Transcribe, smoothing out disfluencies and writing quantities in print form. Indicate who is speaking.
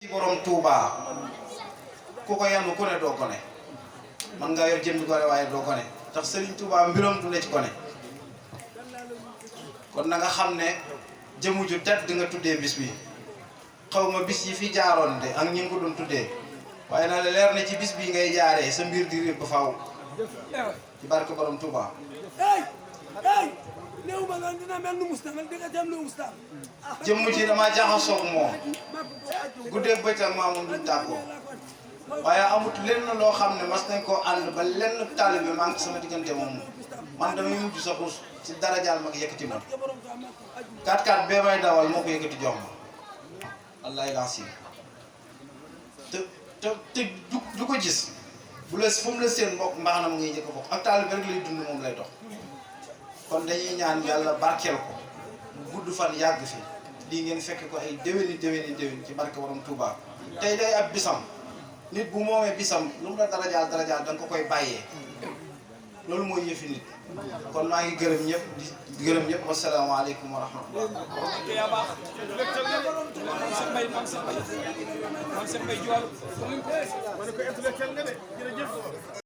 Speaker 1: ci borom Touba ku ko yanu ku ne doo ko ne man nga yor jëmmi gore waaye doo ko ne tax Serigne Touba mbiram du ne ci ko ne kon na nga xam ne jëmu ju tedd nga tuddee bis bi xaw ma bis yi fi jaaroon de ak ñi nga ko doon tuddee waaye na la leer ne ci bis bi ngay jaaree sa mbir di réer ba faaw ci barke borom Touba. jëmm ji dama jaxasoog moom guddeeg bëccëg maa moom duñ tàggoo waaye amut lenn loo xam ne mas nañ koo ànd ba lenn taalibe bi manque sama diggante moom man damay mujj sa xus ci dara jaal ma ko yëkkati ma 4x4 bee may dawal moo ko yëkkati jox ma wallaay laa si te du ko gis bu la fu mu la seen mbokk mbaxanam ngay njëkk a bokk ak taalibe rek lay dund moom lay dox kon dañuy ñaan yàlla barkeel ko gudd fan yàgg fi lii ngeen fekk ko ay déwéni ci barke borom Touba tey day ab bisam nit bu moomee bisam lu mu la darajaal da nga ko koy bàyyee loolu mooy yëfi nit kon maa ngi gërëm ñëpp di gërëm ñëpp wasalaamaaleykum wa rahmatullah